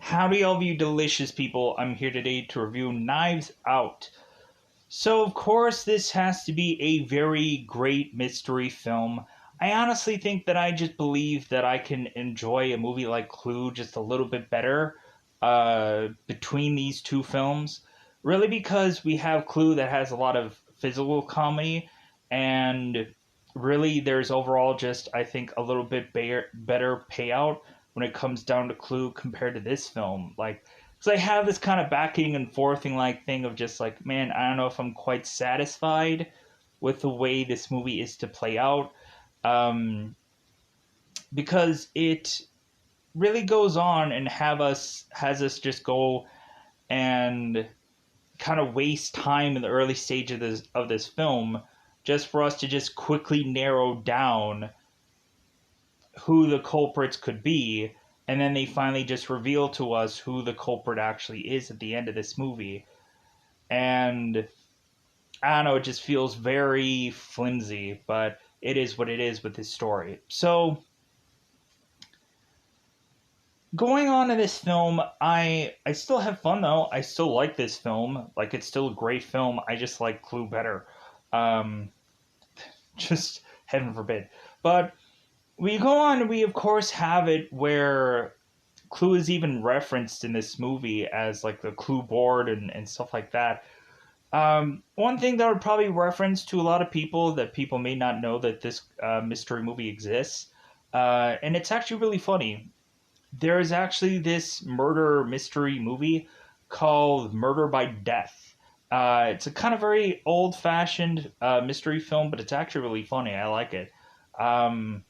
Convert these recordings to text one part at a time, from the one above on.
Howdy, all of you delicious people. I'm here today to review Knives Out. So, of course, this has to be a very great mystery film. I honestly think that I just believe that I can enjoy a movie like Clue just a little bit better between these two films. Really, because we have Clue that has a lot of physical comedy, and really, there's overall just, I think, a little bit better payout when it comes down to Clue compared to this film. Because I have this kind of backing and forthing like thing of just like, man, I don't know if I'm quite satisfied with the way this movie is to play out, um, because it really goes on and has us just go and kind of waste time in the early stage of this film just for us to just quickly narrow down who the culprits could be, and then they finally just reveal to us who the culprit actually is at the end of this movie. And I don't know, it just feels very flimsy, but it is what it is with this story. So, going on to this film, I still have fun though. I still like this film. Like, it's still a great film. I just like Clue better. Um, just heaven forbid. But we go on, we of course have it where Clue is even referenced in this movie as like the Clue board and stuff like that. One thing that would probably reference to a lot of people that people may not know that this mystery movie exists, and it's actually really funny. There is actually this murder mystery movie called Murder by Death. It's a kind of very old fashioned mystery film, but it's actually really funny. I like it. Um,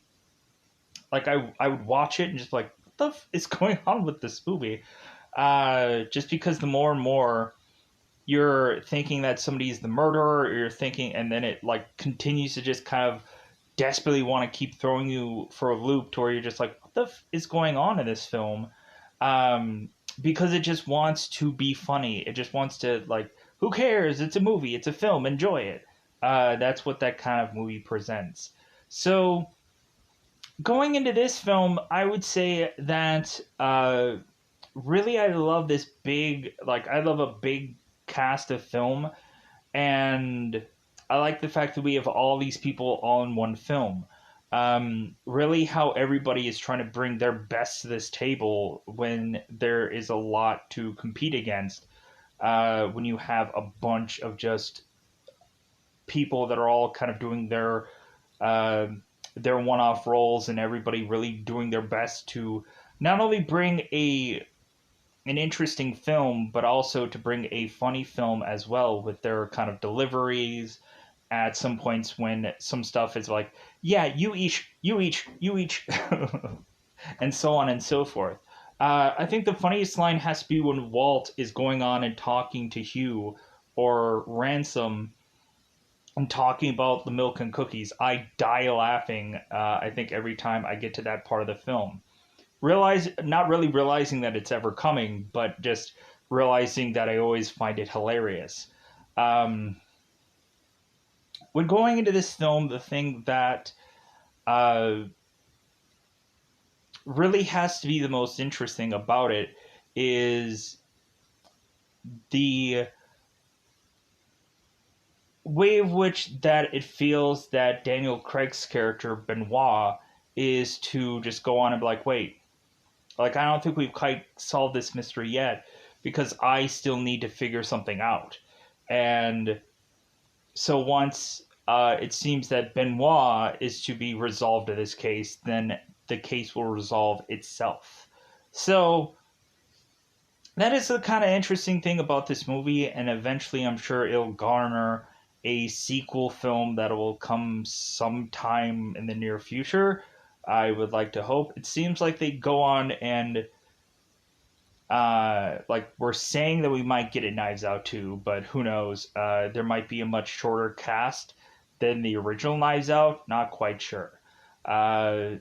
I would watch it and just like, what the is going on with this movie? Just because the more and more you're thinking that somebody's the murderer, or you're thinking, and then it like continues to just kind of desperately want to keep throwing you for a loop to where you're just like, what the is going on in this film? Um, because it just wants to be funny. It just wants to like, who cares? It's a movie. It's a film. Enjoy it. That's what that kind of movie presents. So going into this film, I would say that really I love this big, like, I love a big cast of film, and I like the fact that we have all these people all in one film. Really, how everybody is trying to bring their best to this table when there is a lot to compete against. When you have a bunch of just people that are all kind of doing uh, their one-off roles, and everybody really doing their best to not only bring a an interesting film, but also to bring a funny film as well with their kind of deliveries at some points when some stuff is like, yeah, you each, and so on and so forth. I think the funniest line has to be when Walt is going on and talking to Hugh or Ransom and talking about the milk and cookies. I die laughing, I think, every time I get to that part of the film. Not really realizing that it's ever coming, but just realizing that I always find it hilarious. Um, when going into this film, the thing that uh, really has to be the most interesting about it is the way of which that it feels that Daniel Craig's character Benoit is to just go on and be like, wait, like, I don't think we've quite solved this mystery yet because I still need to figure something out. And so once it seems that Benoit is to be resolved in this case, then the case will resolve itself. So that is the kind of interesting thing about this movie, and eventually I'm sure it'll garner a sequel film that will come sometime in the near future. I would like to hope. It seems like they go on and like, we're saying that we might get a Knives Out too, but who knows? There might be a much shorter cast than the original Knives Out. Not quite sure. Uh,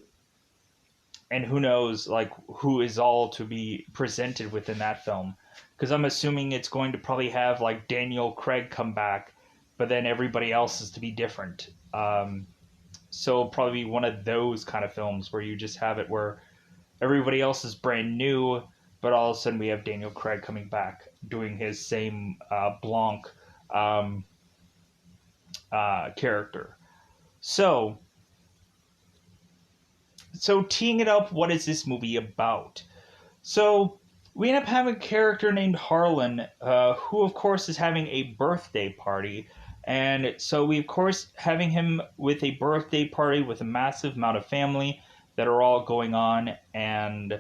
and who knows, like, who is all to be presented within that film? Because I'm assuming it's going to probably have like Daniel Craig come back, but then everybody else is to be different. So it'll probably be one of those kind of films where you just have it where everybody else is brand new, but all of a sudden we have Daniel Craig coming back doing his same Blanc um, character. So, teeing it up, what is this movie about? So, we end up having a character named Harlan, who, of course, is having a birthday party. And so, we, of course, having him with a birthday party with a massive amount of family that are all going on and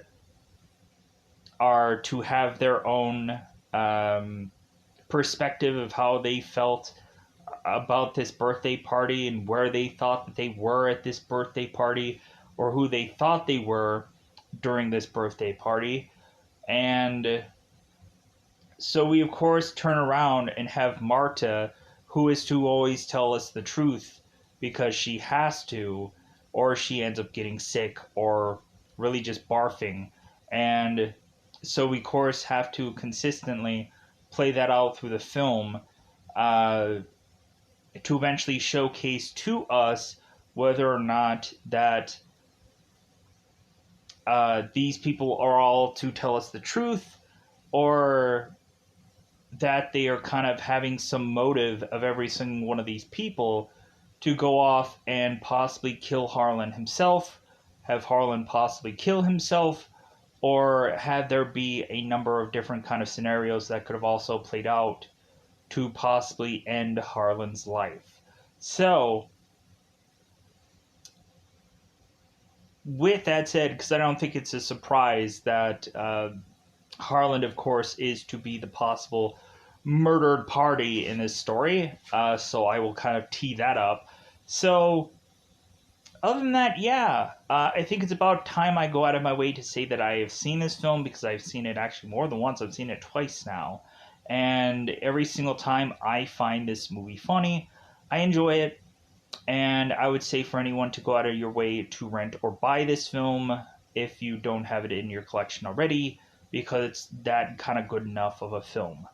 are to have their own perspective of how they felt about this birthday party and where they thought that they were at this birthday party or who they thought they were during this birthday party. And so we, of course, turn around and have Marta, who is to always tell us the truth because she has to, or she ends up getting sick or really just barfing. And so we, of course, have to consistently play that out through the film to eventually showcase to us whether or not that these people are all to tell us the truth, or that they are kind of having some motive of every single one of these people to go off and possibly kill Harlan himself, have Harlan possibly kill himself, or have there be a number of different kind of scenarios that could have also played out to possibly end Harlan's life. So, with that said, because I don't think it's a surprise that Harlan, of course, is to be the possible murdered party in this story, so I will kind of tee that up. So, other than that, yeah, I think it's about time I go out of my way to say that I have seen this film, because I've seen it actually more than once. I've seen it twice now. And every single time I find this movie funny, I enjoy it, and I would say for anyone to go out of your way to rent or buy this film if you don't have it in your collection already, because it's that kind of good enough of a film.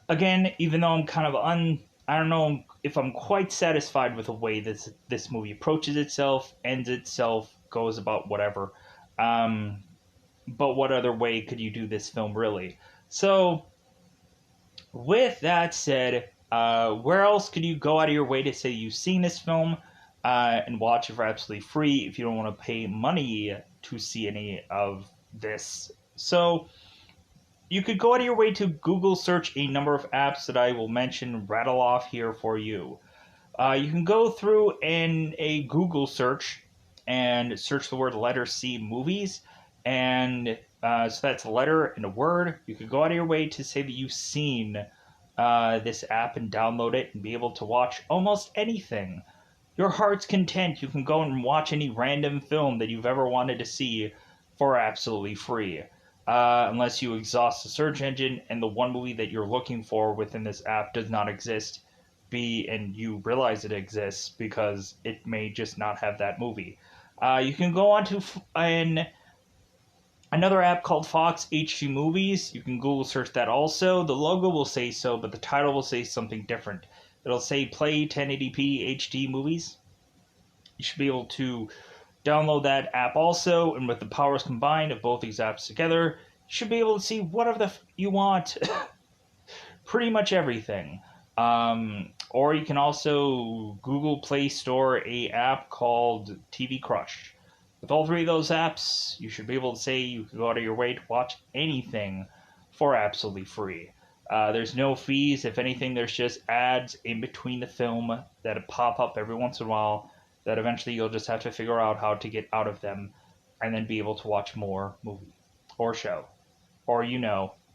Again, even though I'm kind of I don't know if I'm quite satisfied with the way this movie approaches itself, ends itself, goes about whatever. But what other way could you do this film, really? So, with that said, where else could you go out of your way to say you've seen this film and watch it for absolutely free if you don't want to pay money to see any of this? So, you could go out of your way to Google search a number of apps that I will mention, rattle off here for you. You can go through in a Google search and search the word letter C movies, and so that's a letter and a word. You could go out of your way to say that you've seen this app and download it and be able to watch almost anything. Your heart's content. You can go and watch any random film that you've ever wanted to see for absolutely free. Unless you exhaust the search engine and the one movie that you're looking for within this app does not exist, and you realize it exists because it may just not have that movie. You can go on to another app called Fox HD Movies. You can Google search that also. The logo will say so, but the title will say something different. It'll say Play 1080p HD Movies. You should be able to download that app also, and with the powers combined of both these apps together, you should be able to see whatever you want. Pretty much everything. Or you can also Google Play Store a app called TV Crush. With all three of those apps, you should be able to say you can go out of your way to watch anything for absolutely free. There's no fees. If anything, there's just ads in between the film that pop up every once in a while that eventually you'll just have to figure out how to get out of them and then be able to watch more movie or show or,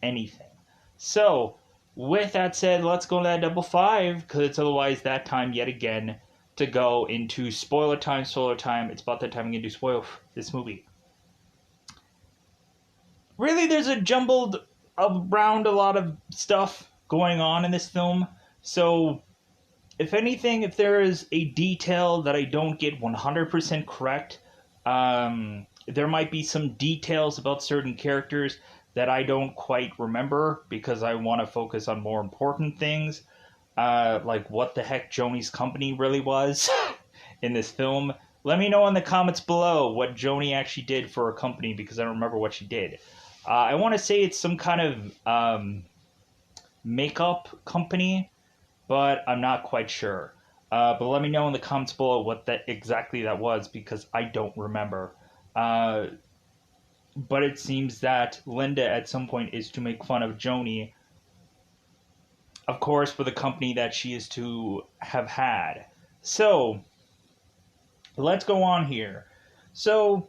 anything. So, with that said, let's go to that double five, because it's otherwise that time yet again to go into spoiler time. It's about that time again to spoil this movie. Really, there's a jumbled around a lot of stuff going on in this film. So, if anything, if there is a detail that I don't get 100% correct, there might be some details about certain characters that I don't quite remember because I want to focus on more important things, like what the heck Joni's company really was in this film, Let me know in the comments below what Joni actually did for a company, because I don't remember what she did. I want to say it's some kind of makeup company, but I'm not quite sure. But let me know in the comments below what that exactly that was, because I don't remember. But it seems that Linda at some point is to make fun of Joni, of course, for the company that she is to have had. So let's go on here. So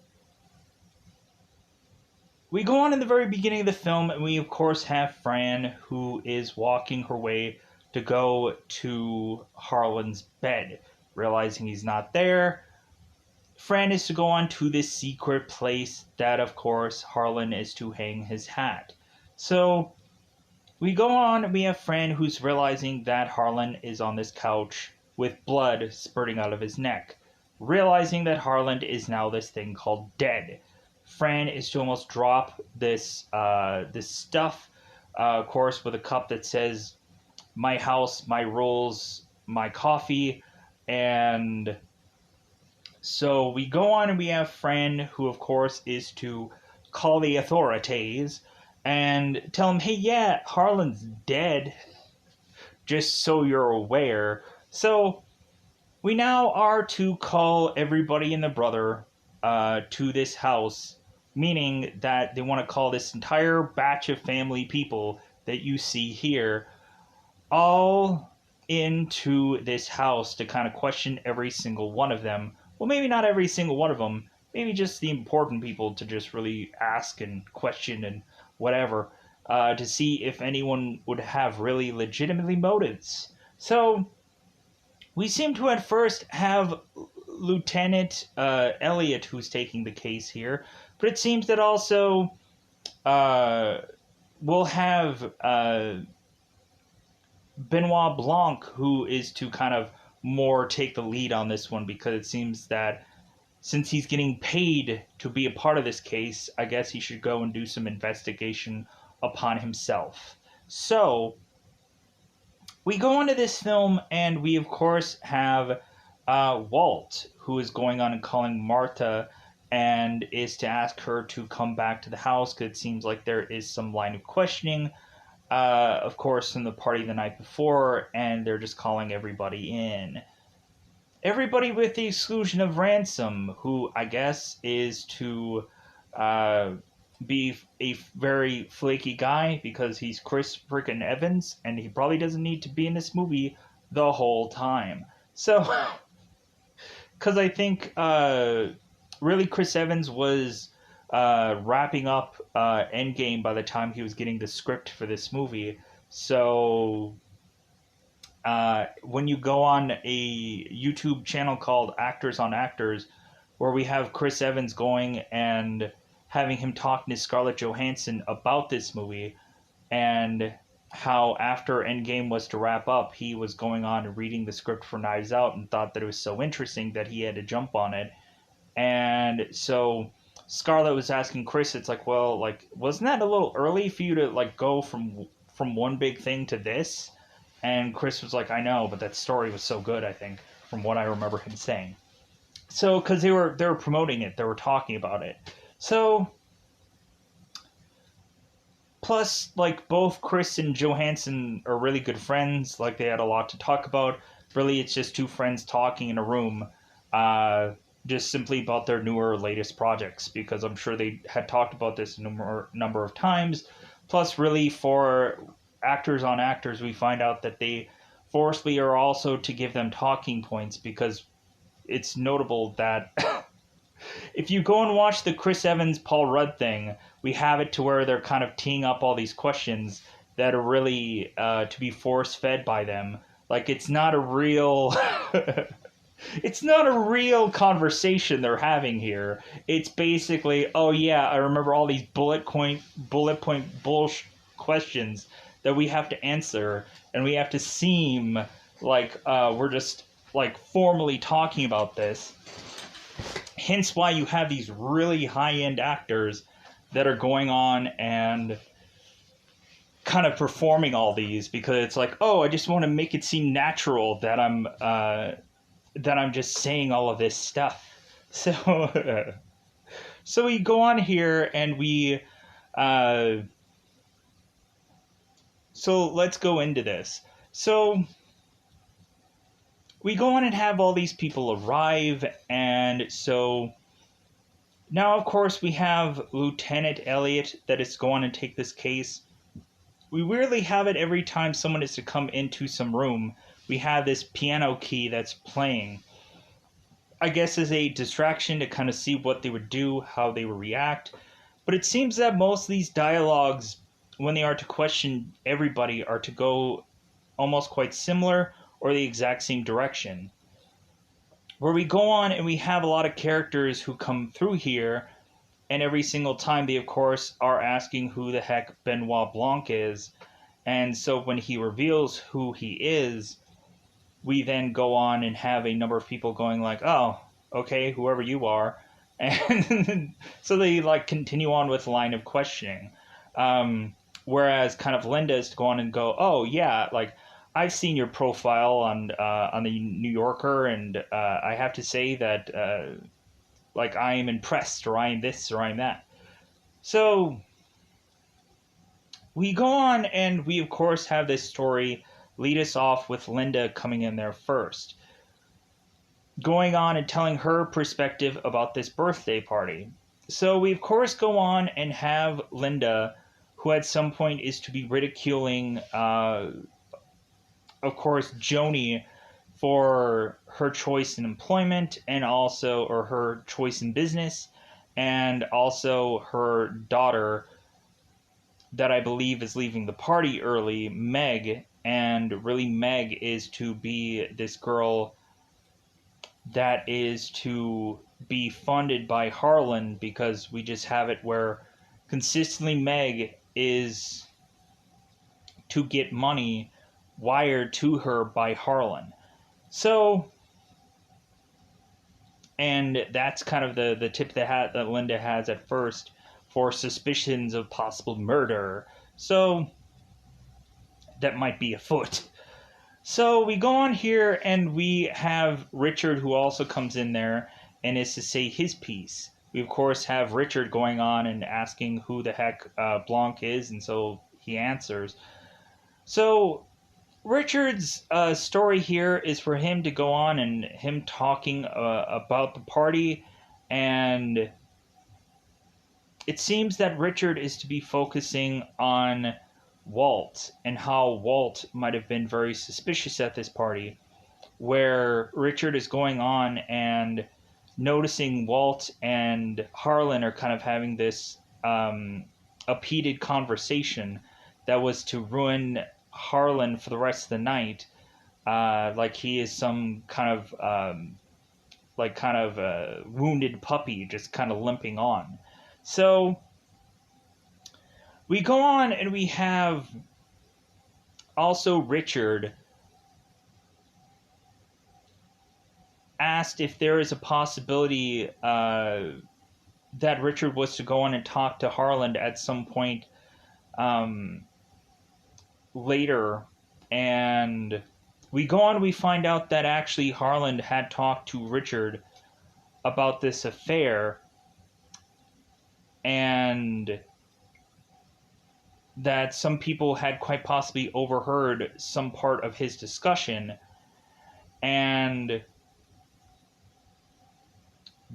we go on in the very beginning of the film, and we of course have Fran, who is walking her way to go to Harlan's bed. Realizing he's not there, Fran is to go on to this secret place that of course Harlan is to hang his hat. So we go on, and we have Fran who's realizing that Harlan is on this couch with blood spurting out of his neck. Realizing that Harlan is now this thing called dead. Fran is to almost drop this this stuff, of course, with a cup that says "My house, my rules, my coffee," and so we go on and we have Fran, who of course is to call the authorities and tell him, "Hey, yeah, Harlan's dead. Just so you're aware." So we now are to call everybody and their brother to this house, meaning that they want to call this entire batch of family people that you see here all into this house to kind of question every single one of them. Well, maybe not every single one of them, maybe just the important people to just really ask and question and whatever, to see if anyone would have really legitimately motives. So we seem to at first have Lieutenant Elliot who's taking the case here, but it seems that also we'll have Benoit Blanc, who is to kind of more take the lead on this one, because it seems that since he's getting paid to be a part of this case, I guess he should go and do some investigation upon himself. So we go into this film, and we of course have Walt, who is going on and calling Martha and is to ask her to come back to the house, because it seems like there is some line of questioning, of course, in the party the night before, and they're just calling everybody in. Everybody with the exclusion of Ransom, who I guess is to be a very flaky guy because he's Chris freaking Evans, and he probably doesn't need to be in this movie the whole time. So, because I think really Chris Evans was wrapping up Endgame by the time he was getting the script for this movie. So when you go on a YouTube channel called Actors on Actors, where we have Chris Evans going and having him talking to Scarlett Johansson about this movie, and how after Endgame was to wrap up, he was going on and reading the script for Knives Out and thought that it was so interesting that he had to jump on it. And so Scarlett was asking Chris, it's like, well, like, wasn't that a little early for you to like go from one big thing to this? And Chris was like, I know, but that story was so good, I think, from what I remember him saying. So, because they were promoting it, they were talking about it. So, plus, like, both Chris and Johansson are really good friends. Like, they had a lot to talk about. Really, it's just two friends talking in a room, just simply about their newer, latest projects, because I'm sure they had talked about this a number of times. Plus, really, for Actors on Actors, we find out that they forcefully are also to give them talking points, because it's notable that if you go and watch the Chris Evans Paul Rudd thing, we have it to where they're kind of teeing up all these questions that are really to be force fed by them. Like, it's not a real it's not a real conversation they're having here. It's basically, oh yeah, I remember all these bullet point bullshit questions that we have to answer, and we have to seem like we're just like formally talking about this. Hence why you have these really high-end actors that are going on and kind of performing all these, because it's like, oh, I just want to make it seem natural that I'm just saying all of this stuff. So, so we go on here and uh, so let's go into this. So we go on and have all these people arrive, and so now, of course, we have Lieutenant Elliot that is going to take this case. We weirdly have it every time someone is to come into some room. We have this piano key that's playing. I guess as a distraction to kind of see what they would do, how they would react. But it seems that most of these dialogues, when they are to question everybody, are to go almost quite similar or the exact same direction. Where we go on and we have a lot of characters who come through here, and every single time they, of course, are asking who the heck Benoit Blanc is. And so when he reveals who he is, we then go on and have a number of people going like, oh, okay, whoever you are. And so they like continue on with the line of questioning. Whereas kind of Linda is to go on and go, oh yeah, like I've seen your profile on the New Yorker, and I have to say that like I am impressed, or I am this, or I am that. So we go on, and we of course have this story lead us off with Linda coming in there first, going on and telling her perspective about this birthday party. So we of course go on and have Linda, who at some point is to be ridiculing, of course, Joni for her choice in employment, and also, or her choice in business, and also her daughter that I believe is leaving the party early, Meg. And really, Meg is to be this girl that is to be funded by Harlan, because we just have it where consistently Meg is to get money wired to her by Harlan. So, and that's kind of the tip of the hat that Linda has at first for suspicions of possible murder. So, that might be afoot. So we go on here and we have Richard, who also comes in there and is to say his piece. We of course have Richard going on and asking who the heck Blanc is, and so he answers. So Richard's story here is for him to go on and him talking about the party, and it seems that Richard is to be focusing on Walt and how Walt might have been very suspicious at this party, where Richard is going on and noticing Walt and Harlan are kind of having this heated conversation that was to ruin Harlan for the rest of the night, like he is some kind of wounded puppy just kind of limping on. So we go on and we have also Richard asked if there is a possibility that Richard was to go on and talk to Harlan at some point later. And we go on, we find out that actually Harlan had talked to Richard about this affair, and that some people had quite possibly overheard some part of his discussion, and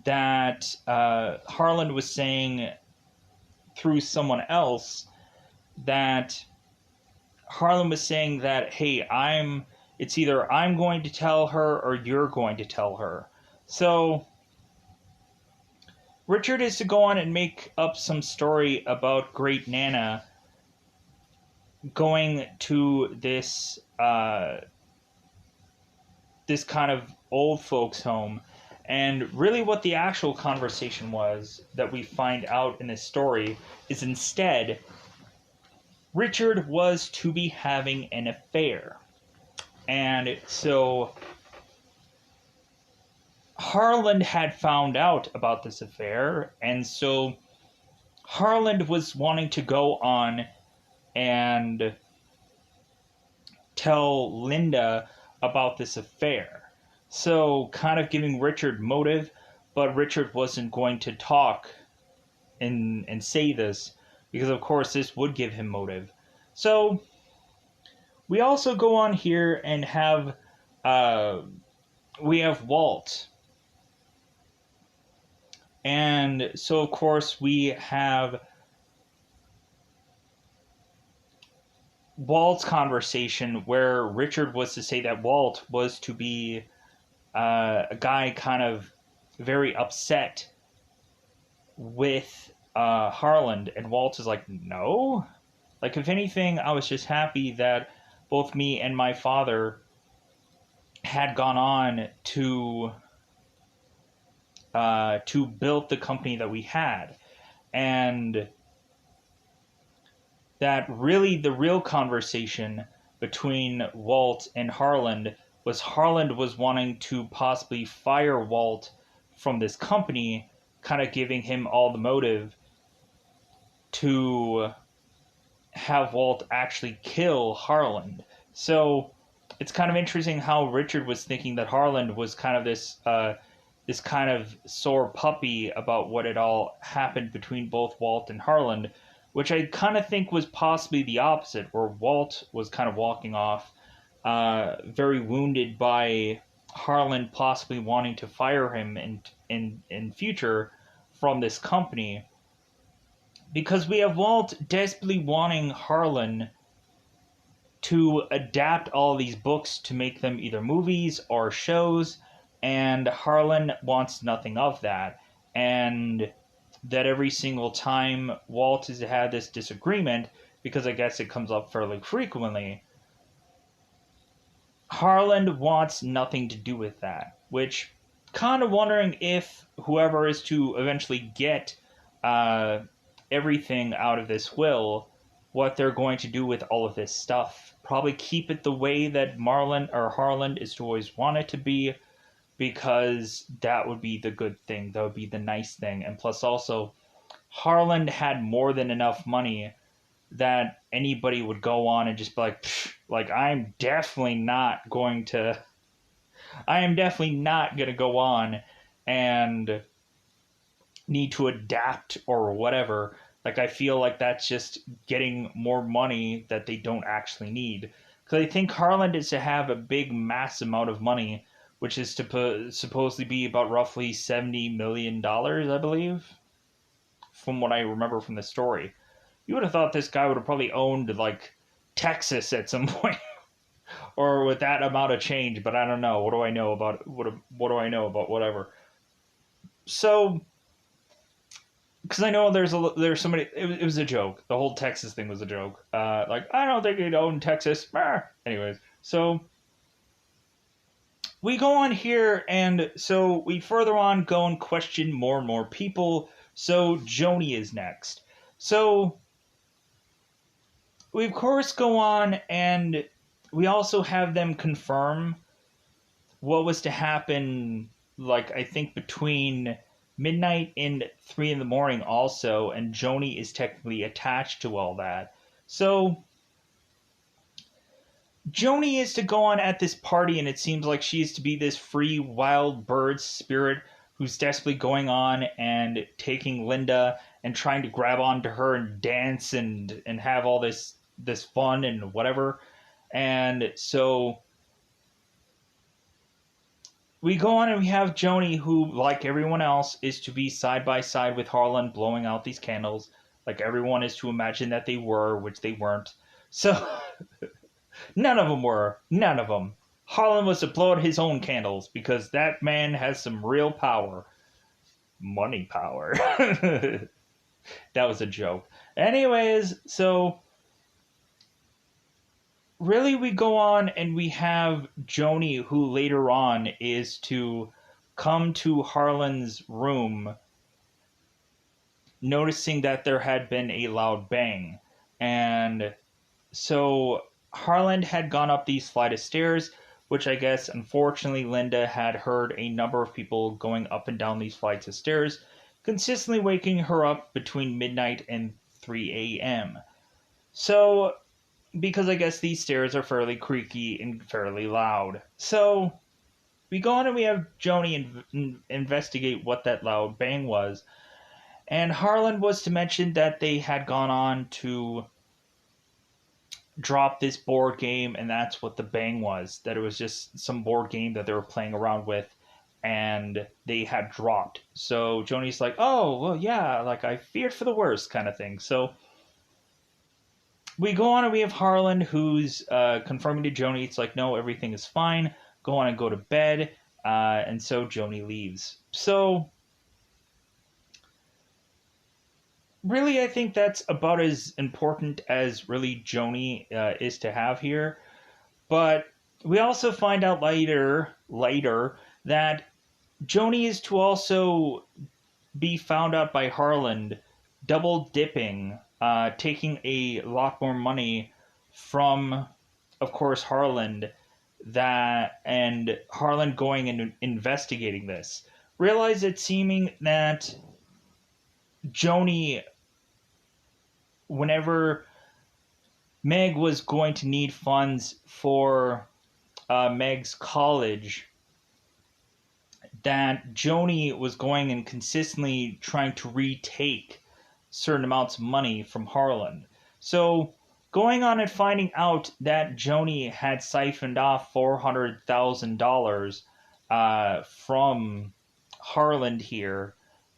that Harlan was saying through someone else that Harlan was saying that, hey, it's either I'm going to tell her or you're going to tell her. So Richard is to go on and make up some story about Great Nana going to this this kind of old folks home. And really what the actual conversation was that we find out in this story is instead Richard was to be having an affair. And so Harlan had found out about this affair, and so Harlan was wanting to go on and tell Linda about this affair. So kind of giving Richard motive, but Richard wasn't going to talk and say this because, of course, this would give him motive. So we also go on here and have we have Walt, and so of course we have Walt's conversation where Richard was to say that Walt was to be a guy kind of very upset with Harland, and Walt is like, no. Like, if anything, I was just happy that both me and my father had gone on to build the company that we had, and that really the real conversation between Walt and Harland was wanting to possibly fire Walt from this company, kind of giving him all the motive to have Walt actually kill Harland. So it's kind of interesting how Richard was thinking that Harland was kind of this kind of sore puppy about what had all happened between both Walt and Harland, which I kind of think was possibly the opposite, where Walt was kind of walking off, very wounded by Harland possibly wanting to fire him in future from this company, because we have Walt desperately wanting Harlan to adapt all these books to make them either movies or shows, and Harlan wants nothing of that. And that every single time Walt has had this disagreement, because I guess it comes up fairly frequently, Harlan wants nothing to do with that, which kind of wondering if whoever is to eventually get everything out of this will, what they're going to do with all of this stuff. Probably keep it the way that Marlon or Harlan is to always want it to be, because that would be the good thing. That would be the nice thing. And plus also, Harlan had more than enough money that anybody would go on and just be like, I am definitely not going to go on and need to adapt or whatever. Like, I feel like that's just getting more money that they don't actually need. Because I think Harlan is to have a big, mass amount of money, which is to supposedly be about roughly $70 million, I believe, from what I remember from the story. You would have thought this guy would have probably owned, like, Texas at some point. Or with that amount of change, but I don't know. What do I know about what do I know about whatever? So, because I know there's somebody. It was a joke. The whole Texas thing was a joke. Like, I don't think he'd own Texas. Anyways, so we go on here, and so we further on go and question more and more people. So Joni is next. So we of course go on, and we also have them confirm what was to happen, like, I think between midnight and 3 in the morning also, and Joni is technically attached to all that. So Joni is to go on at this party, and it seems like she is to be this free wild bird spirit who's desperately going on and taking Linda and trying to grab onto her and dance and have all this fun and whatever. And so we go on and we have Joni, who, like everyone else, is to be side by side with Harlan blowing out these candles. Like everyone is to imagine that they were, which they weren't. So none of them were. None of them. Harlan was to blow out his own candles because that man has some real power. Money power. That was a joke. Anyways, so really we go on and we have Joni, who later on is to come to Harlan's room, noticing that there had been a loud bang. And so Harlan had gone up these flight of stairs, which I guess unfortunately Linda had heard a number of people going up and down these flights of stairs, consistently waking her up between midnight and 3 a.m. So, because I guess these stairs are fairly creaky and fairly loud. So, we go on and we have Joni investigate what that loud bang was. And Harlan was to mention that they had gone on to drop this board game, and that's what the bang was. That it was just some board game that they were playing around with, and they had dropped. So Joni's like, oh, well, yeah, like I feared for the worst kind of thing. So we go on and we have Harlan who's confirming to Joni, it's like, no, everything is fine. Go on and go to bed. And so Joni leaves. So really, I think that's about as important as really Joni is to have here. But we also find out later that Joni is to also be found out by Harlan double dipping, taking a lot more money from, of course, Harlan, and Harlan going and investigating this. Realize it seeming that Joni, whenever Meg was going to need funds for Meg's college, that Joni was going and consistently trying to retake certain amounts of money from Harlan. So going on and finding out that Joni had siphoned off $400,000 from Harlan here,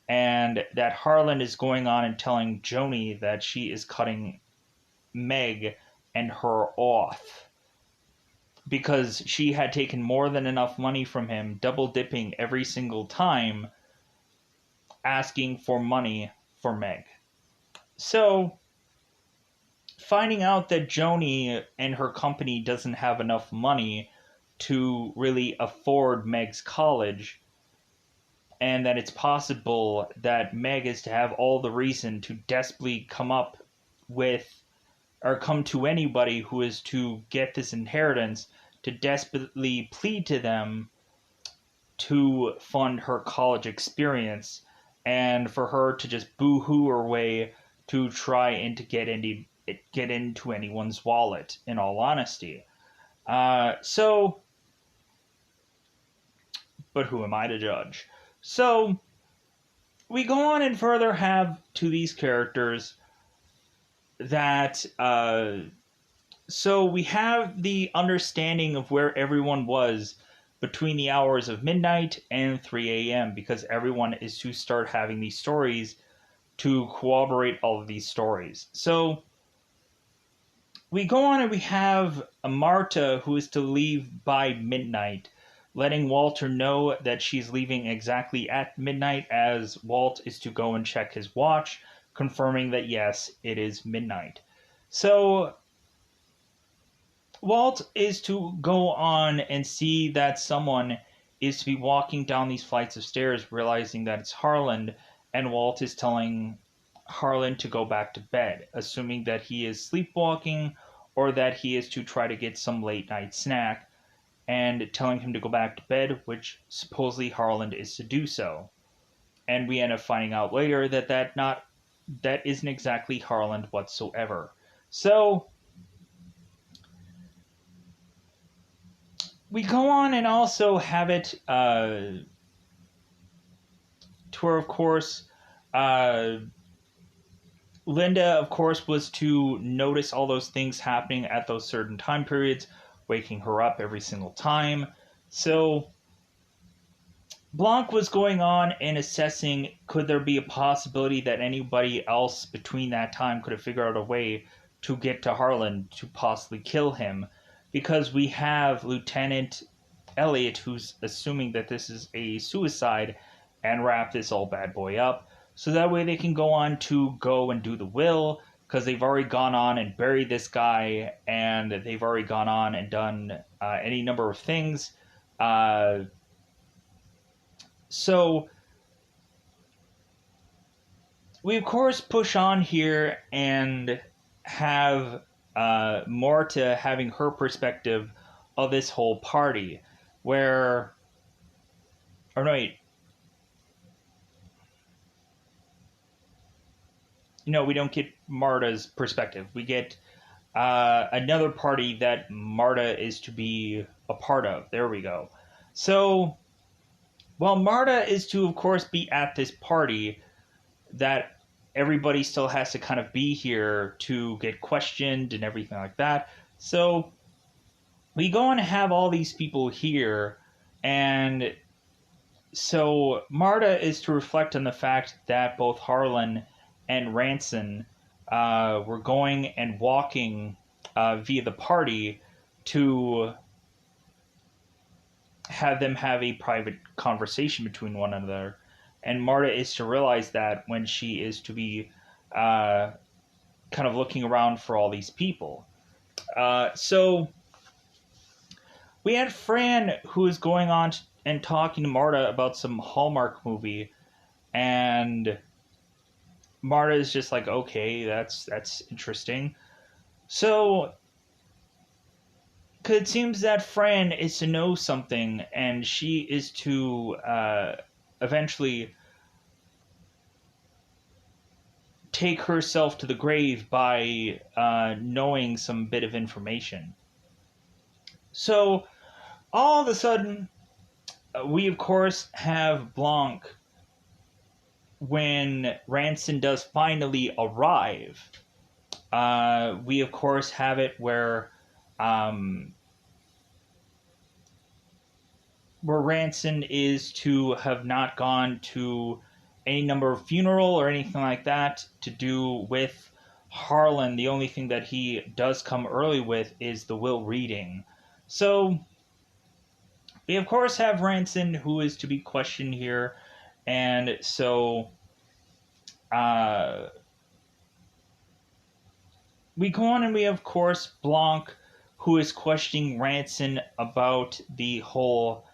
and that Harlan is going on and telling Joni that she is cutting Meg and her off because she had taken more than enough money from him, double dipping every single time, asking for money for Meg. So, finding out that Joni and her company doesn't have enough money to really afford Meg's college, and that it's possible that Meg is to have all the reason to desperately come up with, or come to anybody who is to get this inheritance, to desperately plead to them to fund her college experience, and for her to just boo-hoo her way to try and to get into anyone's wallet, in all honesty. But who am I to judge? So, we go on and further have to these characters that, so we have the understanding of where everyone was between the hours of midnight and 3 a.m. because everyone is to start having these stories to corroborate all of these stories. So we go on and we have Marta, who is to leave by midnight, letting Walter know that she's leaving exactly at midnight, as Walt is to go and check his watch, confirming that yes, it is midnight. So Walt is to go on and see that someone is to be walking down these flights of stairs, realizing that it's Harlan, and Walt is telling Harlan to go back to bed, assuming that he is sleepwalking or that he is to try to get some late night snack, and telling him to go back to bed, which supposedly Harlan is to do so. And we end up finding out later that that isn't exactly Harlan whatsoever. So we go on and also have it to where, of course, Linda, of course, was to notice all those things happening at those certain time periods, waking her up every single time. So Blanc was going on and assessing, could there be a possibility that anybody else between that time could have figured out a way to get to Harlan to possibly kill him, because we have Lieutenant Elliot who's assuming that this is a suicide and wrap this all bad boy up, so that way they can go on to go and do the will, because they've already gone on and buried this guy, and they've already gone on and done any number of things. So we of course push on here and have Marta having her perspective of this whole party, where, or no, wait, no, we don't get Marta's perspective. We get another party that Marta is to be a part of. There we go. So, while Marta is to, of course, be at this party, that everybody still has to kind of be here to get questioned and everything like that. So, we go and have all these people here, and so Marta is to reflect on the fact that both Harlan and Ranson were going and walking via the party to have them have a private conversation between one another. And Marta is to realize that when she is to be kind of looking around for all these people. So we had Fran who is going on and talking to Marta about some Hallmark movie, and Marta is just like, okay, that's interesting. So, cause it seems that Fran is to know something, and she is to eventually take herself to the grave by knowing some bit of information. So, all of a sudden, we of course have Blanc when Ranson does finally arrive. We of course have it um, where Ranson is to have not gone to any number of funeral or anything like that to do with Harlan. The only thing that he does come early with is the will reading. So we of course have Ranson who is to be questioned here, and so we go on and we have, of course, Blanc who is questioning Ranson about the whole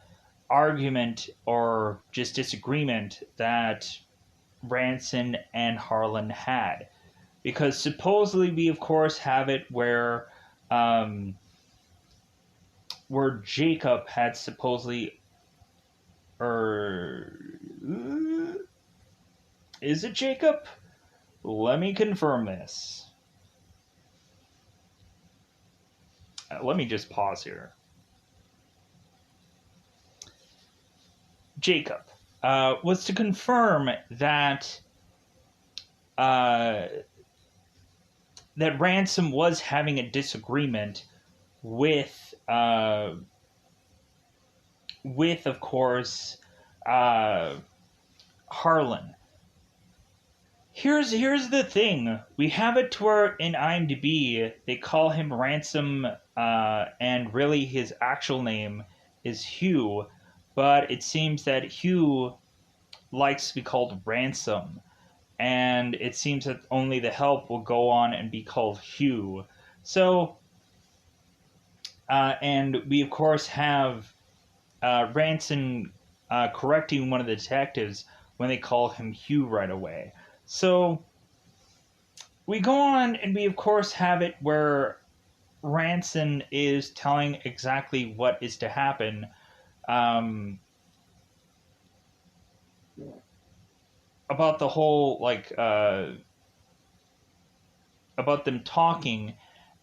argument or just disagreement that Ranson and Harlan had. Because supposedly we, of course, have it where Jacob had supposedly, or is it Jacob? Let me confirm this. Let me just pause here. Jacob was to confirm that that Ransom was having a disagreement with of course, Harlan. Here's the thing. We have it to where in IMDb they call him Ransom, and really his actual name is Hugh, but it seems that Hugh likes to be called Ransom, and it seems that only the help will go on and be called Hugh. So, and we of course have Ransom correcting one of the detectives when they call him Hugh right away. So we go on and we of course have it where Ransom is telling exactly what is to happen. About the whole about them talking,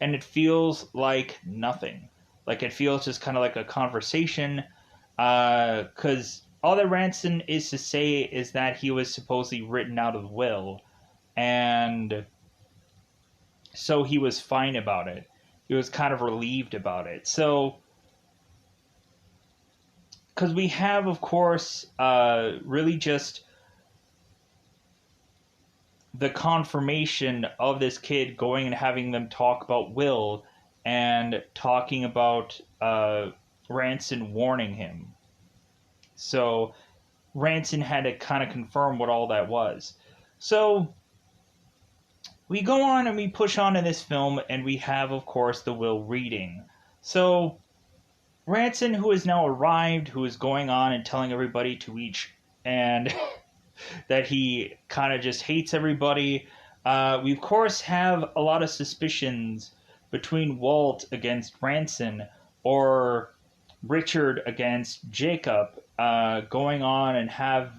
and it feels like nothing. Like it feels just kind of like a conversation, because all that Ranson is to say is that he was supposedly written out of the will, and so he was fine about it. He was kind of relieved about it. So, because we have, of course, really just the confirmation of this kid going and having them talk about Will and talking about Ranson warning him. So Ranson had to kind of confirm what all that was. So we go on and we push on in this film, and we have, of course, the will reading. So Ranson, who has now arrived, who is going on and telling everybody to each and that he kind of just hates everybody. We, of course, have a lot of suspicions between Walt against Ranson or Richard against Jacob, going on and have,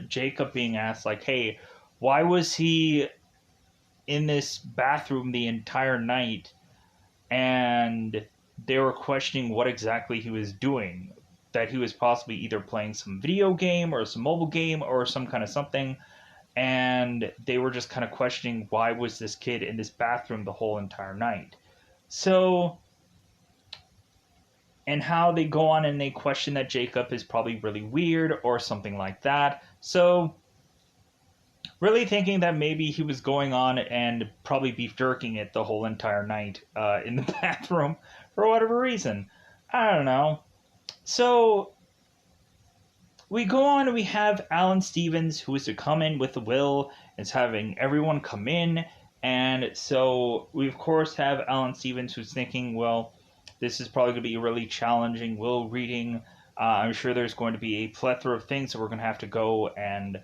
Jacob being asked, like, hey, why was he in this bathroom the entire night? And they were questioning what exactly he was doing. that he was possibly either playing some video game or some mobile game or some kind of something, and they were just kind of questioning why was this kid in this bathroom the whole entire night. So, and how they go on and they question that Jacob is probably really weird or something like that. So, really thinking that maybe he was going on and probably beef jerking it the whole entire night in the bathroom for whatever reason. I don't know. So we go on and we have Alan Stevens, who is to come in with the will, is having everyone come in. And so we, of course, have Alan Stevens, who's thinking, well, this is probably going to be a really challenging will reading. I'm sure there's going to be a plethora of things that we're going to have to go and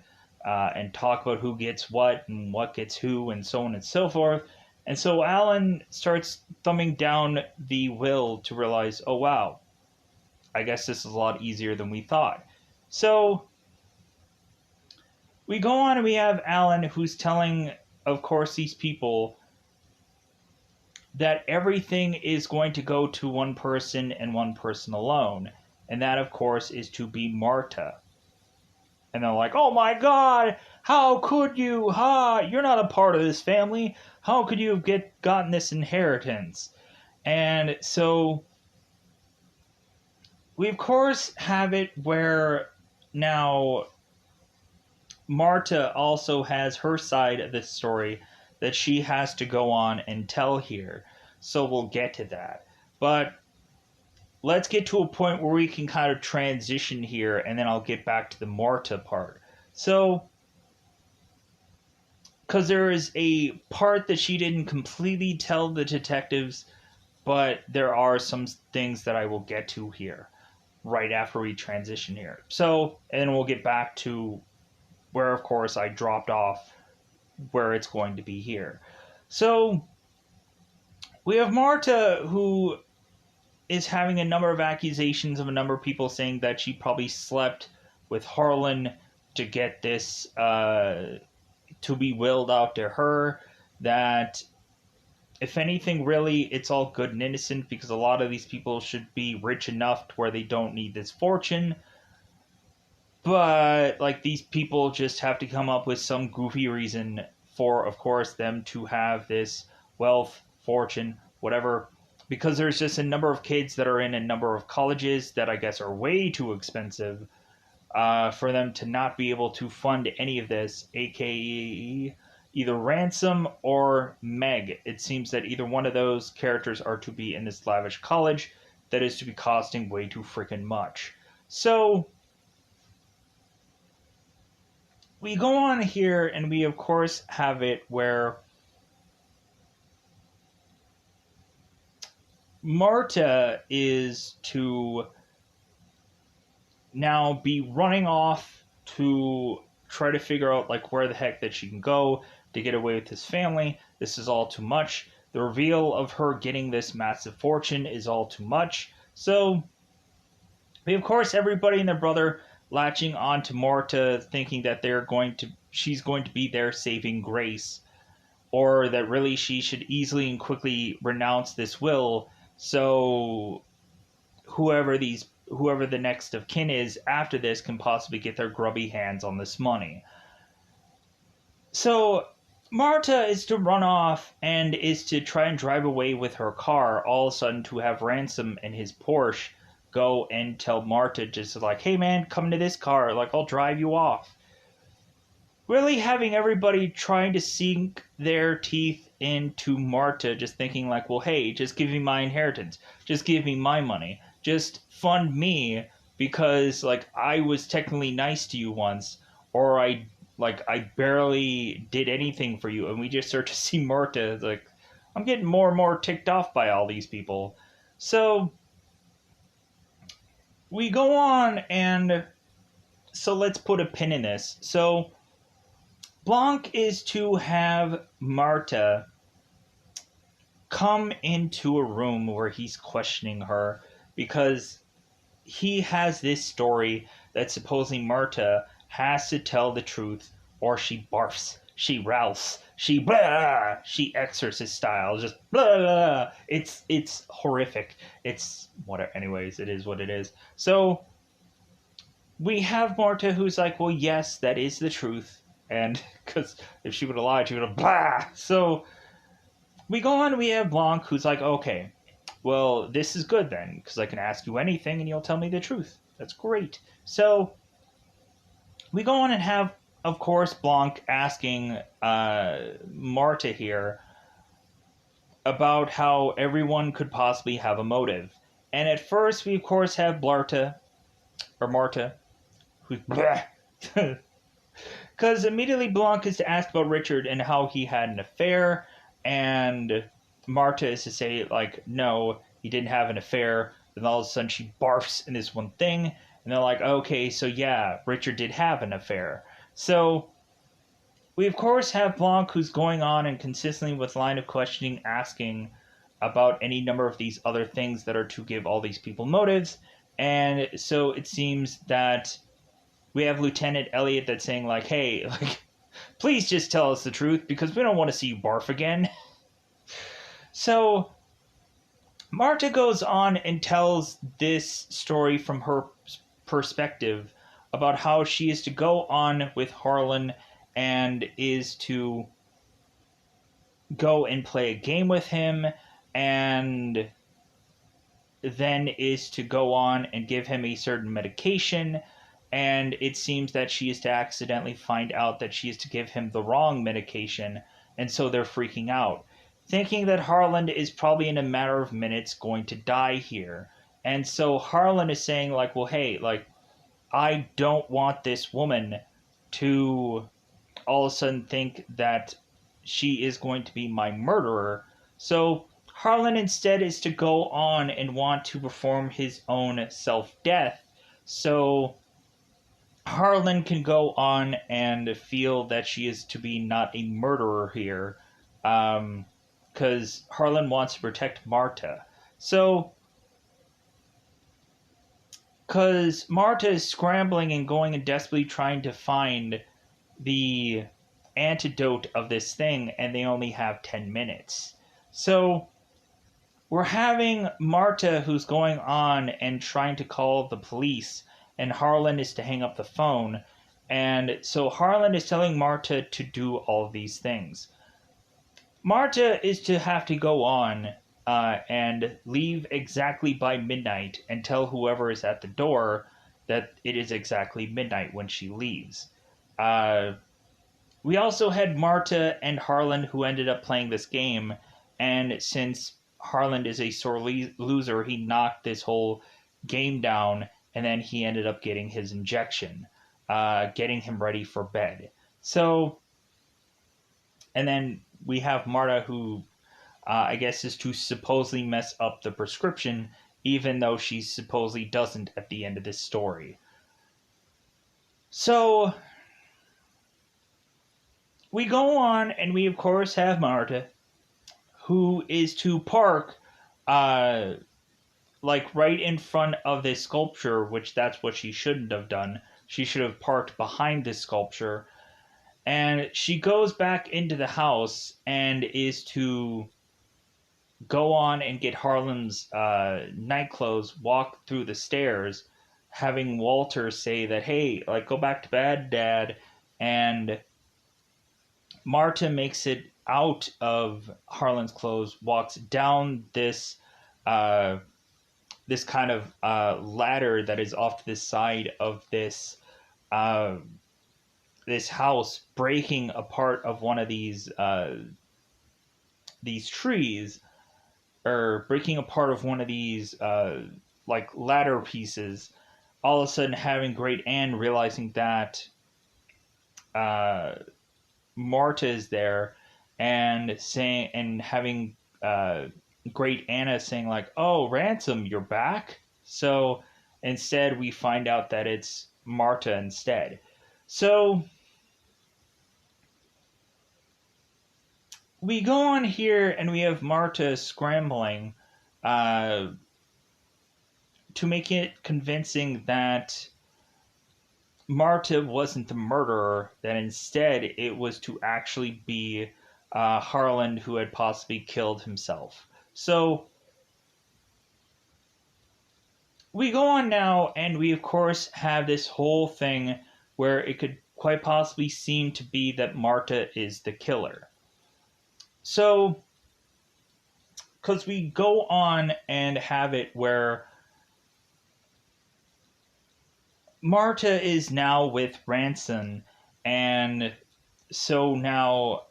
talk about who gets what and what gets who and so on and so forth. And so Alan starts thumbing down the will to realize, oh wow, I guess this is a lot easier than we thought. So we go on and we have Alan, who's telling, of course, these people that everything is going to go to one person and one person alone. And that, of course, is to be Marta. And they're like, oh my god, how could you? You're not a part of this family. How could you have gotten this inheritance? And so we, of course, have it where now Marta also has her side of the story that she has to go on and tell here. So we'll get to that. But let's get to a point where we can kind of transition here, and then I'll get back to the Marta part. So, because there is a part that she didn't completely tell the detectives, but there are some things that I will get to here right after we transition here. So, and then we'll get back to where, of course, I dropped off, where it's going to be here. So, we have Marta, who is having a number of accusations of a number of people saying that she probably slept with Harlan to get this to be willed out to her. That, if anything, really, it's all good and innocent, because a lot of these people should be rich enough to where they don't need this fortune. But, like, these people just have to come up with some goofy reason for, of course, them to have this wealth, fortune, whatever, because there's just a number of kids that are in a number of colleges that I guess are way too expensive for them to not be able to fund any of this, aka either Ransom or Meg. It seems that either one of those characters are to be in this lavish college that is to be costing way too freaking much. So we go on here and we, of course, have it where Marta is to now be running off to try to figure out, like, where the heck that she can go to get away with his family. This is all too much. The reveal of her getting this massive fortune is all too much. So we, of course, everybody and their brother latching on to Marta, thinking that she's going to be their saving grace, or that really she should easily and quickly renounce this will, so whoever the next of kin is after this can possibly get their grubby hands on this money. So Marta is to run off and is to try and drive away with her car, all of a sudden to have Ransom and his Porsche go and tell Marta, just like, hey man, come to this car, like, I'll drive you off. Really having everybody trying to sink their teeth into Marta, just thinking like, well, hey, just give me my inheritance. Just give me my money. Just fund me, because, like, I was technically nice to you once, or I barely did anything for you. And we just start to see Marta, like, I'm getting more and more ticked off by all these people. So we go on, and so let's put a pin in this. So Blanc is to have Marta come into a room where he's questioning her, because he has this story that supposedly Marta has to tell the truth or she barfs, she ralphs, she blah, she exorcist style, just blah, blah. It's horrific. It's whatever. Anyways, it is what it is. So we have Marta who's like, well, yes, that is the truth. And because if she would have lied, she would have blah. So we go on, we have Blanc who's like, okay, well, this is good then, because I can ask you anything and you'll tell me the truth. That's great. So we go on and have, of course, Blanc asking Marta here about how everyone could possibly have a motive. And at first, we of course have Blarta, or Marta, who's because immediately Blanc is to ask about Richard and how he had an affair, and Marta is to say, like, no, he didn't have an affair. Then all of a sudden she barfs in this one thing, and they're like, okay, so yeah, Richard did have an affair. So we of course have Blanc who's going on and consistently with line of questioning asking about any number of these other things that are to give all these people motives. And so it seems that we have Lieutenant Elliot that's saying like, hey, like, please just tell us the truth because we don't want to see you barf again. So Marta goes on and tells this story from her perspective about how she is to go on with Harlan and is to go and play a game with him, and then is to go on and give him a certain medication. And it seems that she is to accidentally find out that she is to give him the wrong medication, and so they're freaking out, thinking that Harlan is probably in a matter of minutes going to die here. And so Harlan is saying, like, well, hey, like, I don't want this woman to all of a sudden think that she is going to be my murderer. So Harlan instead is to go on and want to perform his own self-death. So Harlan can go on and feel that she is to be not a murderer here. Because Harlan wants to protect Marta. So because Marta is scrambling and going and desperately trying to find the antidote of this thing, and they only have 10 minutes. So we're having Marta who's going on and trying to call the police, and Harlan is to hang up the phone. And so Harlan is telling Marta to do all of these things. Marta is to have to go on and leave exactly by midnight and tell whoever is at the door that it is exactly midnight when she leaves. We also had Marta and Harlan who ended up playing this game, and since Harlan is a sore loser, he knocked this whole game down, and then he ended up getting his injection, getting him ready for bed. So, and then we have Marta who I guess is to supposedly mess up the prescription, even though she supposedly doesn't at the end of this story. So we go on, and we of course have Marta, who is to park, like right in front of this sculpture, which that's what she shouldn't have done. She should have parked behind this sculpture, and she goes back into the house and is to go on and get Harlan's night clothes, walk through the stairs, having Walter say that, hey, like, go back to bed, Dad. And Marta makes it out of Harlan's clothes, walks down this this kind of ladder that is off to the side of this this house, breaking a part of one of these trees, or breaking a part of one of these like ladder pieces. All of a sudden, having Great Anne realizing that Marta is there, and saying, and having Great Anna saying like, "Oh, Ransom, you're back." So instead, we find out that it's Marta instead. So we go on here, and we have Marta scrambling to make it convincing that Marta wasn't the murderer, that instead it was to actually be Harlan who had possibly killed himself. So we go on now, and we, of course, have this whole thing where it could quite possibly seem to be that Marta is the killer. So, because we go on and have it where Marta is now with Ranson, and so now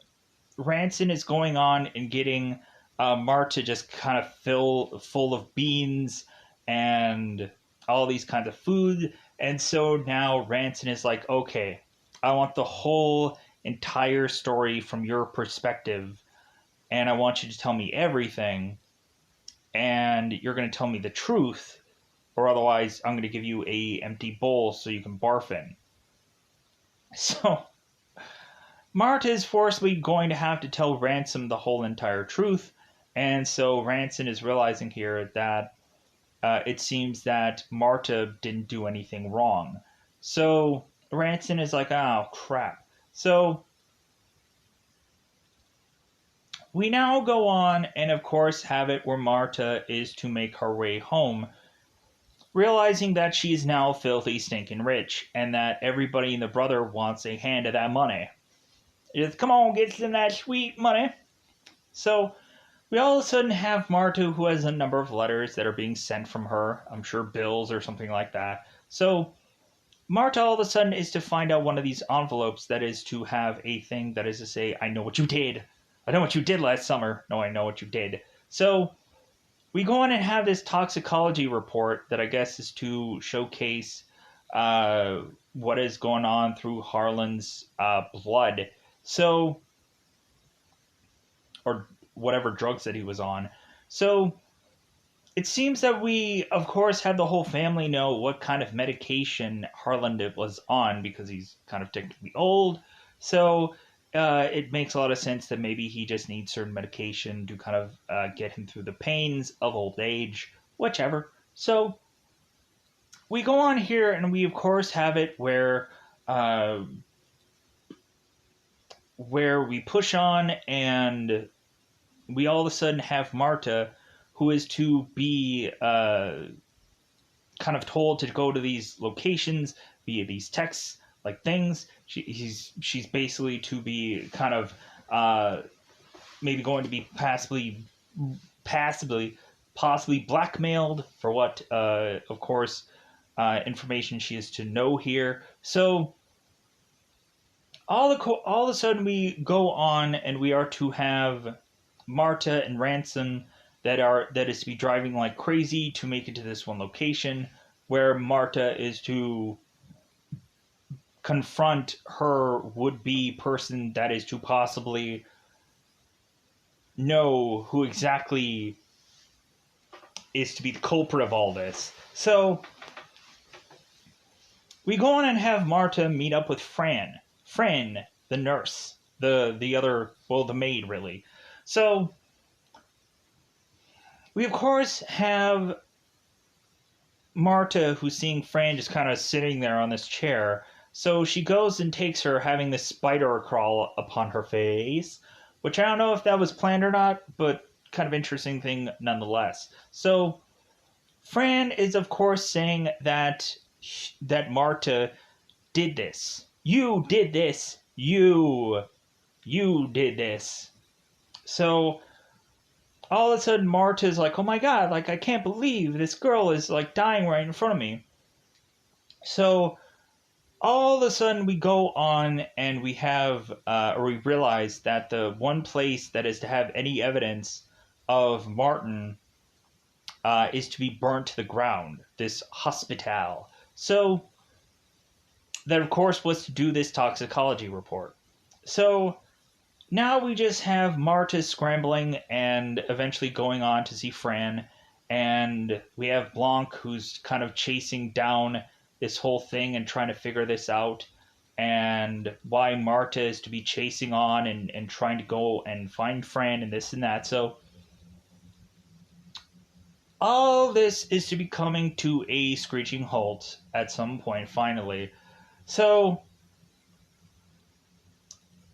Ranson is going on and getting Marta just kind of full of beans and all these kinds of food. And so now Ranson is like, okay, I want the whole entire story from your perspective, and I want you to tell me everything, and you're going to tell me the truth, or otherwise I'm going to give you a empty bowl so you can barf in. So Marta is forcibly going to have to tell Ransom the whole entire truth, and so Ransom is realizing here that it seems that Marta didn't do anything wrong. So Ransom is like, oh crap. So we now go on and, of course, have it where Marta is to make her way home, realizing that she is now filthy, stinking rich, and that everybody in the Brother wants a hand of that money. Just, come on, get some of that sweet money. So we all of a sudden have Marta, who has a number of letters that are being sent from her. I'm sure bills or something like that. So Marta all of a sudden is to find out one of these envelopes that is to have a thing that is to say, I know what you did. I know what you did last summer. No, I know what you did. So we go on and have this toxicology report that I guess is to showcase what is going on through Harlan's blood. So, or whatever drugs that he was on. So it seems that we, of course, have the whole family know what kind of medication Harlan was on because he's kind of technically old. So it makes a lot of sense that maybe he just needs certain medication to kind of get him through the pains of old age, whichever. So we go on here, and we, of course, have it where we push on, and we all of a sudden have Marta, who is to be kind of told to go to these locations via these texts, like things. She's basically to be kind of maybe going to be possibly blackmailed for what, of course, information she is to know here. So all of a sudden we go on, and we are to have Marta and Ransom that is to be driving like crazy to make it to this one location where Marta is to confront her would-be person that is to possibly know who exactly is to be the culprit of all this. So we go on and have Marta meet up with Fran, the nurse, the other, well, the maid, really. So we, of course, have Marta, who's seeing Fran just kind of sitting there on this chair. So she goes and takes her, having this spider crawl upon her face, which I don't know if that was planned or not, but kind of interesting thing nonetheless. So Fran is, of course, saying that Marta did this. You did this. You did this. So all of a sudden Marta's like, oh my god, like I can't believe this girl is like dying right in front of me. So all of a sudden we go on and we have, or we realize that the one place that is to have any evidence of Martin is to be burnt to the ground, this hospital. So that, of course, was to do this toxicology report. So now we just have Marta scrambling and eventually going on to see Fran, and we have Blanc, who's kind of chasing down this whole thing and trying to figure this out, and why Marta is to be chasing on and trying to go and find Fran and this and that. So all this is to be coming to a screeching halt at some point, finally. So,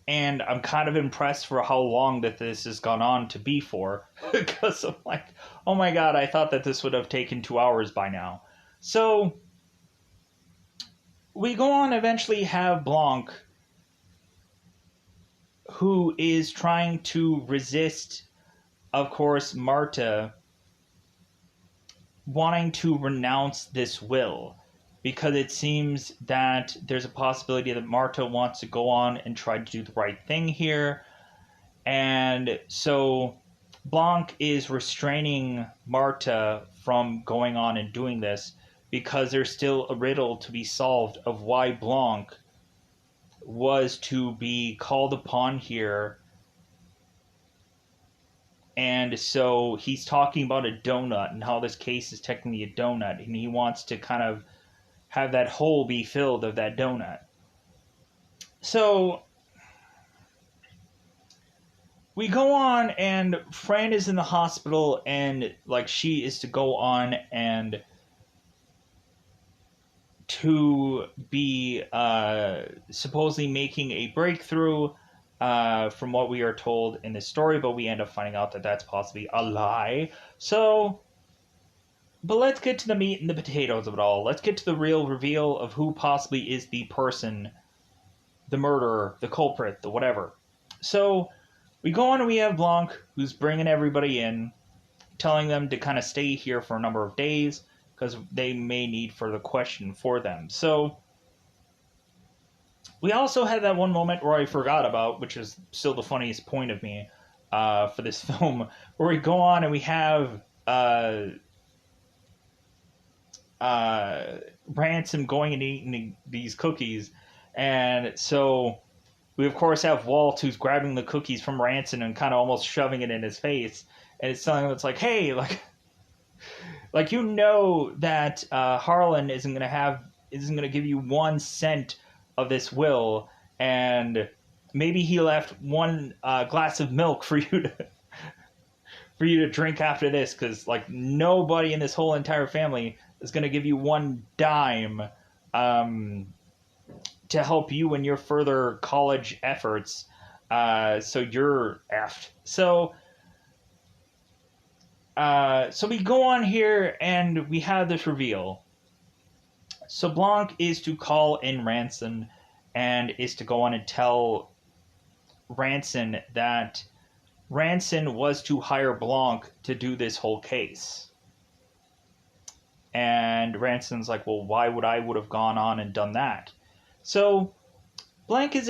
and I'm kind of impressed for how long that this has gone on to be for, because I'm like, oh my god, I thought that this would have taken 2 hours by now. So we go on eventually have Blanc, who is trying to resist, of course, Marta wanting to renounce this will, because it seems that there's a possibility that Marta wants to go on and try to do the right thing here. And so Blanc is restraining Marta from going on and doing this, because there's still a riddle to be solved of why Blanc was to be called upon here. And so he's talking about a donut and how this case is technically a donut, and he wants to kind of have that hole be filled of that donut. So we go on, and Fran is in the hospital, and like she is to go on and to be supposedly making a breakthrough, from what we are told in this story, but we end up finding out that that's possibly a lie. So, but let's get to the meat and the potatoes of it all. Let's get to the real reveal of who possibly is the person, the murderer, the culprit, the whatever. So we go on and we have Blanc, who's bringing everybody in, telling them to kind of stay here for a number of days because they may need further question for them. So we also had that one moment where I forgot about, which is still the funniest point of me for this film, where we go on and we have Ransom going and eating these cookies. And so we, of course, have Walt, who's grabbing the cookies from Ransom and kind of almost shoving it in his face. And it's telling him, it's like, hey, like you know that Harlan isn't going to give you 1 cent of this will, and maybe he left one glass of milk for you to drink after this, because like nobody in this whole entire family is going to give you 1 dime to help you in your further college efforts. So you're effed. So we go on here and we have this reveal. So Blanc is to call in Ransom and is to go on and tell Ransom that Ransom was to hire Blanc to do this whole case. And Ransom's like, well, why would I would have gone on and done that? So Blanc is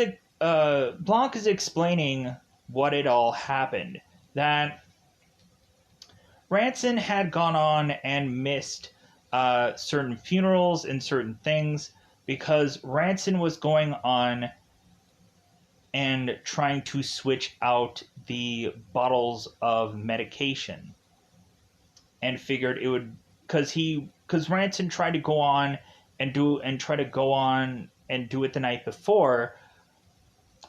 explaining what it all happened. That Ransom had gone on and missed certain funerals and certain things because Ransom was going on and trying to switch out the bottles of medication, and figured it would, because Ransom tried to go on and do it the night before,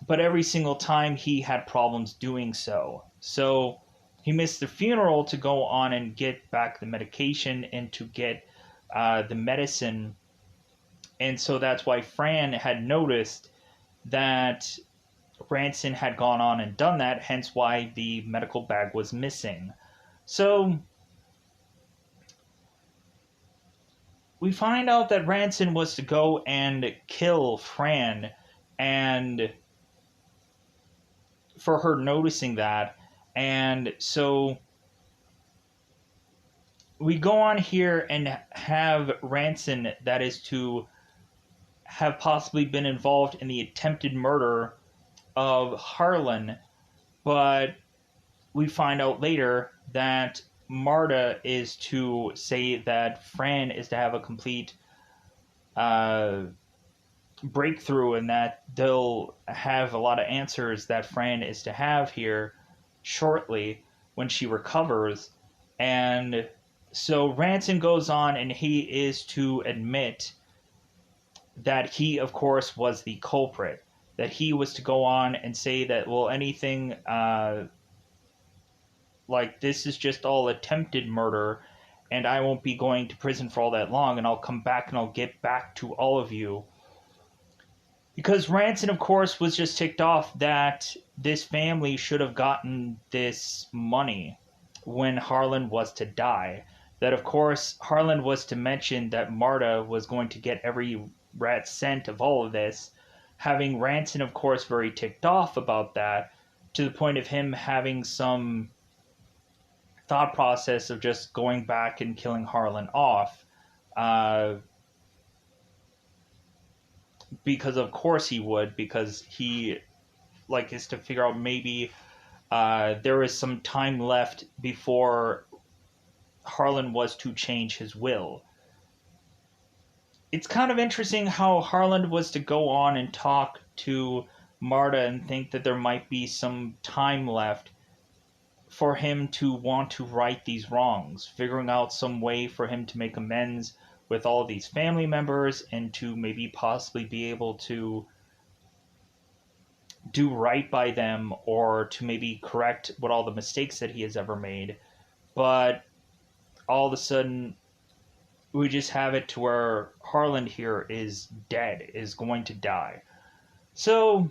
but every single time he had problems doing so. So he missed the funeral to go on and get back the medication and to get the medicine. And so that's why Fran had noticed that Ransom had gone on and done that, hence why the medical bag was missing. So we find out that Ransom was to go and kill Fran, and for her noticing that. And so we go on here and have Ransom that is to have possibly been involved in the attempted murder of Harlan, but we find out later that Marta is to say that Fran is to have a complete breakthrough, and that they'll have a lot of answers that Fran is to have here shortly when she recovers. And so Ransom goes on and he is to admit that he, of course, was the culprit. That he was to go on and say that, well, anything like this is just all attempted murder, and I won't be going to prison for all that long, and I'll come back and I'll get back to all of you. Because Ransom, of course, was just ticked off that this family should have gotten this money when Harlan was to die. that, of course, Harlan was to mention that Marta was going to get every rat cent of all of this, having Ranson, of course, very ticked off about that, to the point of him having some thought process of just going back and killing Harlan off. Uh, because of course he would, because he like is to figure out maybe there is some time left before Harlan was to change his will. It's kind of interesting how Harlan was to go on and talk to Marta and think that there might be some time left for him to want to right these wrongs, figuring out some way for him to make amends with all of these family members and to maybe possibly be able to do right by them or to maybe correct what all the mistakes that he has ever made. But all of a sudden, we just have it to where Harlan here is dead, is going to die. So,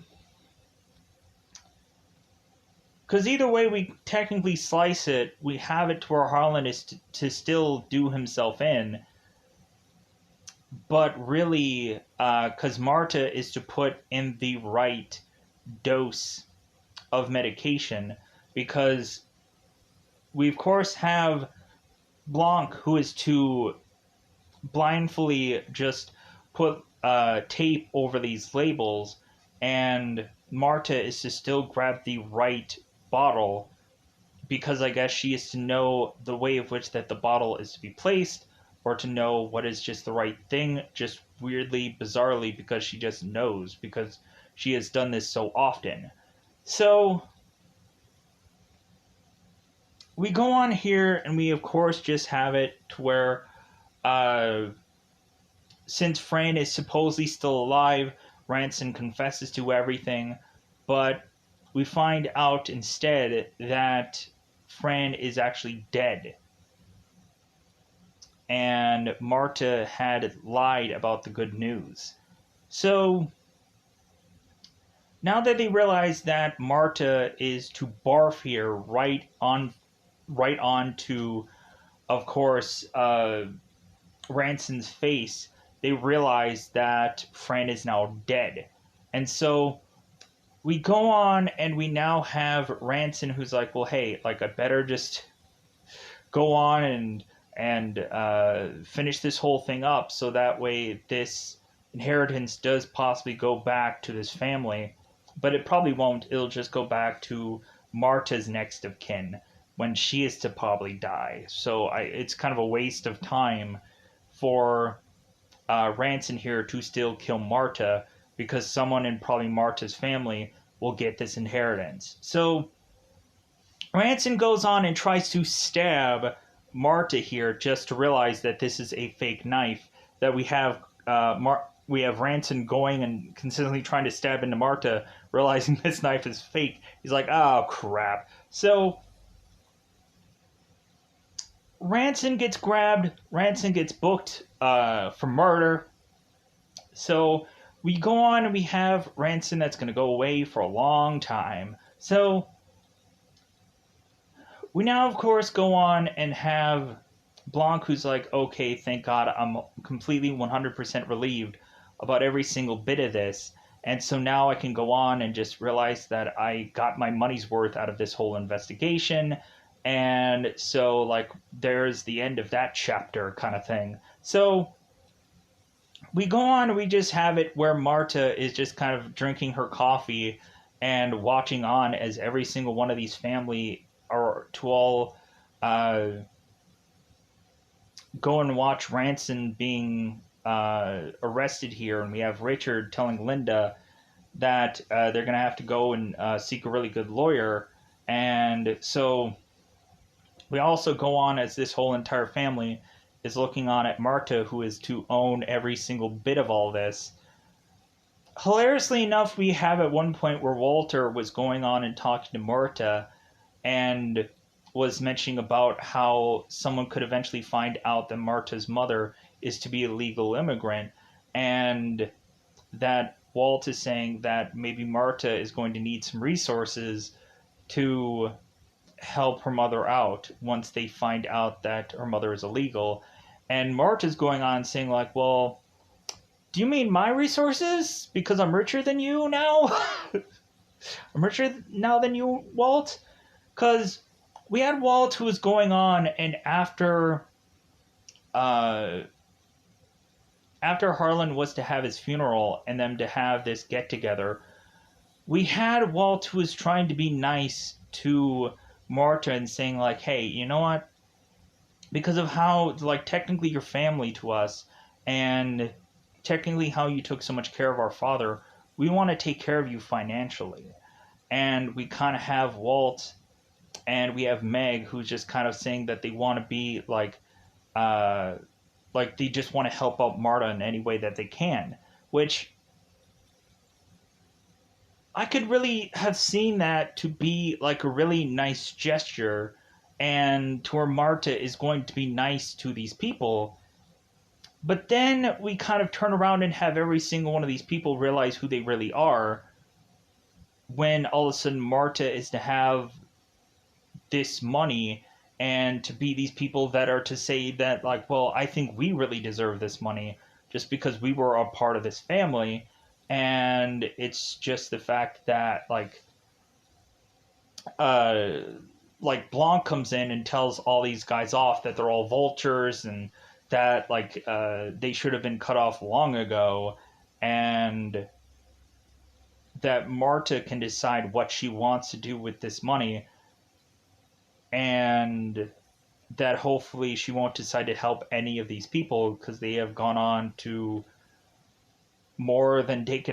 because either way we technically slice it, we have it to where Harlan is to still do himself in. But really, because Marta is to put in the right dose of medication, because we, of course, have Blanc, who is to blindly just put tape over these labels, and Marta is to still grab the right bottle, because I guess she is to know the way of which that the bottle is to be placed, or to know what is just the right thing, just weirdly, bizarrely, because she just knows, because she has done this so often. So, we go on here, and we, of course, just have it to where, since Fran is supposedly still alive, Ranson confesses to everything, but we find out instead that Fran is actually dead. And Marta had lied about the good news. So, now that they realize that Marta is to barf here right on to, of course, Ranson's face, they realize that Fran is now dead. And so we go on and we now have Ranson who's like, well, hey, like, I better just go on and finish this whole thing up so that way this inheritance does possibly go back to this family. But it probably won't. It'll just go back to Marta's next of kin when she is to probably die. So it's kind of a waste of time for Ranson here to still kill Marta, because someone in probably Marta's family will get this inheritance. So Ranson goes on and tries to stab Marta here, just to realize that this is a fake knife, that we have Ranson going and consistently trying to stab into Marta, realizing this knife is fake. He's like, oh crap. So Ranson gets grabbed. Ranson gets booked for murder. So we go on and we have Ranson that's going to go away for a long time. So we now, of course, go on and have Blanc, who's like, okay, thank God, I'm completely 100% relieved about every single bit of this. And so now I can go on and just realize that I got my money's worth out of this whole investigation. And so, like, there's the end of that chapter kind of thing. So we go on and we just have it where Marta is just kind of drinking her coffee and watching on as every single one of these family are to all go and watch Ranson being arrested here. And we have Richard telling Linda that they're going to have to go and seek a really good lawyer. And so we also go on as this whole entire family is looking on at Marta, who is to own every single bit of all this. Hilariously enough, we have at one point where Walter was going on and talking to Marta and was mentioning about how someone could eventually find out that Marta's mother is to be a legal immigrant, and that Walt is saying that maybe Marta is going to need some resources to help her mother out once they find out that her mother is illegal. And Marta's going on saying, like, well, do you mean my resources? Because I'm richer than you now? I'm richer now than you, Walt? Because we had Walt who was going on, and uh, after Harlan was to have his funeral and them to have this get together, we had Walt who was trying to be nice to Marta and saying, like, hey, you know what? Because of how, like, technically you're family to us, and technically how you took so much care of our father, we want to take care of you financially. And we kind of have Walt and we have Meg who's just kind of saying that they want to be like they just want to help out Marta in any way that they can, which I could really have seen that to be like a really nice gesture, and to where Marta is going to be nice to these people. But then we kind of turn around and have every single one of these people realize who they really are, when all of a sudden Marta is to have this money and to be these people that are to say that, like, well, I think we really deserve this money just because we were a part of this family. And it's just the fact that, uh Blanc comes in and tells all these guys off that they're all vultures, and that they should have been cut off long ago, and that Marta can decide what she wants to do with this money, and that hopefully she won't decide to help any of these people because they have gone on to more than take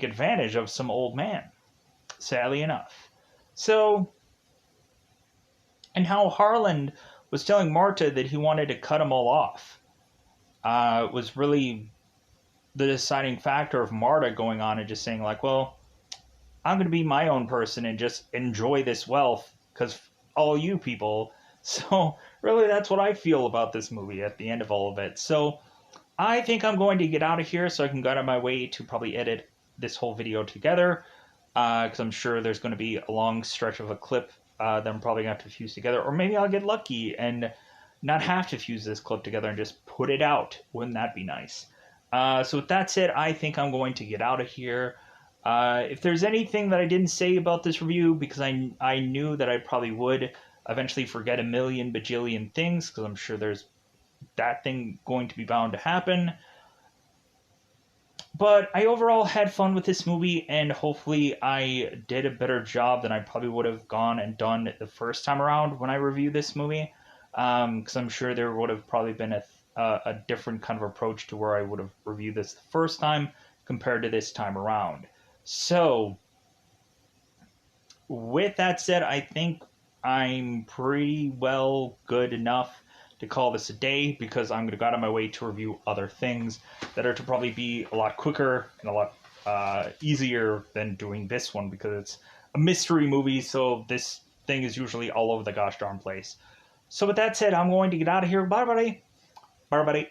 advantage of some old man, sadly enough. So, and how Harlan was telling Marta that he wanted to cut them all off was really the deciding factor of Marta going on and just saying, like, well, I'm going to be my own person and just enjoy this wealth because all you people. So really, that's what I feel about this movie at the end of all of it. So I think I'm going to get out of here so I can go out of my way to probably edit this whole video together, because I'm sure there's going to be a long stretch of a clip that I'm probably going to have to fuse together. Or maybe I'll get lucky and not have to fuse this clip together and just put it out. Wouldn't that be nice? So with that said, I think I'm going to get out of here. If there's anything that I didn't say about this review, because I knew that I probably would eventually forget a million bajillion things, because I'm sure there's that thing going to be bound to happen. But I overall had fun with this movie, and hopefully I did a better job than I probably would have gone and done the first time around when I reviewed this movie. Because I'm sure there would have probably been a different kind of approach to where I would have reviewed this the first time compared to this time around. So, with that said, I think I'm pretty well good enough to call this a day, because I'm going to go out of my way to review other things that are to probably be a lot quicker and a lot easier than doing this one, because it's a mystery movie, so this thing is usually all over the gosh darn place. So with that said, I'm going to get out of here. Bye, buddy. Bye, buddy.